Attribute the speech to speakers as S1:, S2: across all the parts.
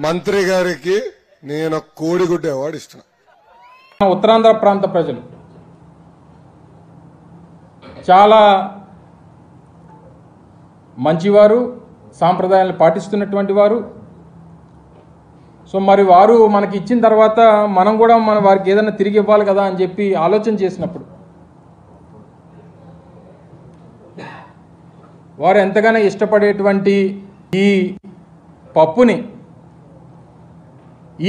S1: మంత్రి గారికి నేను కోడిగుడ్డు అవార్డు ఇస్తున్నా.
S2: ఉత్తరాంధ్ర ప్రాంత ప్రజలు చాలా మంచివారు, సాంప్రదాయాలను పాటిస్తున్నటువంటి వారు. సో మరి వారు మనకి ఇచ్చిన తర్వాత మనం కూడా వారికి ఏదైనా తిరిగి ఇవ్వాలి కదా అని చెప్పి ఆలోచన చేసినప్పుడు వారు ఎంతగానో ఇష్టపడేటువంటి ఈ పప్పుని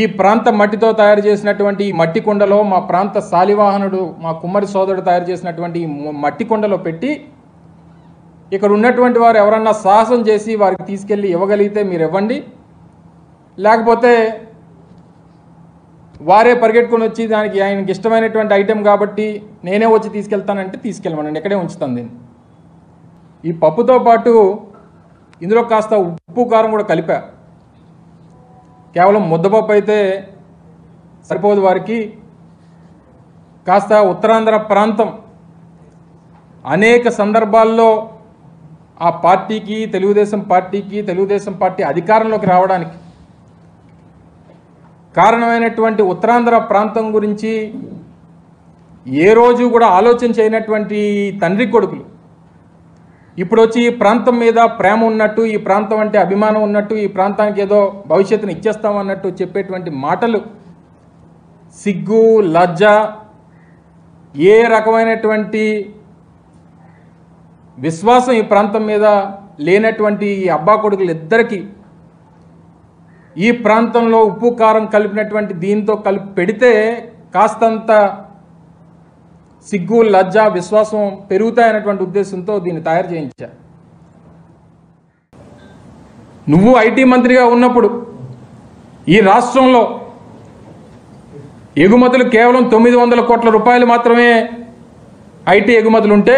S2: ఈ ప్రాంత మట్టితో తయారు చేసినటువంటి ఈ మట్టి కుండలో మా ప్రాంత శాలివాహనుడు మా కుమ్మరి సోదరుడు తయారు చేసినటువంటి ఈ మట్టి కుండలో పెట్టి ఇక్కడ ఉన్నటువంటి వారు ఎవరన్నా సాహసం చేసి వారికి తీసుకెళ్ళి ఇవ్వగలిగితే మీరు ఇవ్వండి, లేకపోతే వారే పరిగెట్టుకొని వచ్చి దానికి ఆయనకి ఇష్టమైనటువంటి ఐటెం కాబట్టి నేనే వచ్చి తీసుకెళ్తానంటే తీసుకెళ్ళమనండి, ఎక్కడే ఉంచుతాను దీన్ని. ఈ పప్పుతో పాటు ఇందులో కాస్త ఉప్పు కారం కూడా కలిపా. కేవలం ముద్దపప్పు అయితే సరిపోదు వారికి. కాస్త ఉత్తరాంధ్ర ప్రాంతం అనేక సందర్భాల్లో ఆ పార్టీకి తెలుగుదేశం పార్టీ అధికారంలోకి రావడానికి కారణమైనటువంటి ఉత్తరాంధ్ర ప్రాంతం గురించి ఏ రోజు కూడా ఆలోచన చేయనటువంటి తండ్రి కొడుకులు ఇప్పుడు వచ్చి ఈ ప్రాంతం మీద ప్రేమ ఉన్నట్టు, ఈ ప్రాంతం అంటే అభిమానం ఉన్నట్టు, ఈ ప్రాంతానికి ఏదో భవిష్యత్తును ఇచ్చేస్తామన్నట్టు చెప్పేటువంటి మాటలు సిగ్గు, లజ్జ, ఏ రకమైనటువంటి విశ్వాసం ఈ ప్రాంతం మీద లేనటువంటి ఈ అబ్బా కొడుకులు ఇద్దరికీ ఈ ప్రాంతంలో ఉప్పు కారం కలిపినటువంటి దీంతో కలిపి పెడితే కాస్తంత సిగ్గు, లజ్జ, విశ్వాసం పెరుగుతాయనేటువంటి ఉద్దేశంతో దీన్ని తయారు చేయించా. నువ్వు ఐటీ మంత్రిగా ఉన్నప్పుడు ఈ రాష్ట్రంలో ఎగుమతులు కేవలం 900 కోట్ల రూపాయలు మాత్రమే ఐటీ ఎగుమతులు ఉంటే,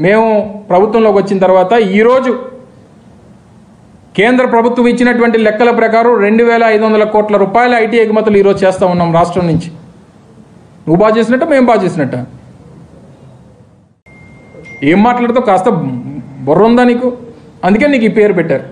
S2: మేము ప్రభుత్వంలోకి వచ్చిన తర్వాత ఈరోజు కేంద్ర ప్రభుత్వం ఇచ్చినటువంటి లెక్కల ప్రకారం 2500 కోట్ల రూపాయల ఐటీ ఎగుమతులు ఈరోజు చేస్తూ ఉన్నాం రాష్ట్రం నుంచి. నువ్వు బాగా చేసినట్ట, మేము బాగా చేసినట్ట? ఏం మాట్లాడుతావు? కాస్త బుర్ర ఉందా నీకు? అందుకే నీకు ఈ పేరు పెట్టారు.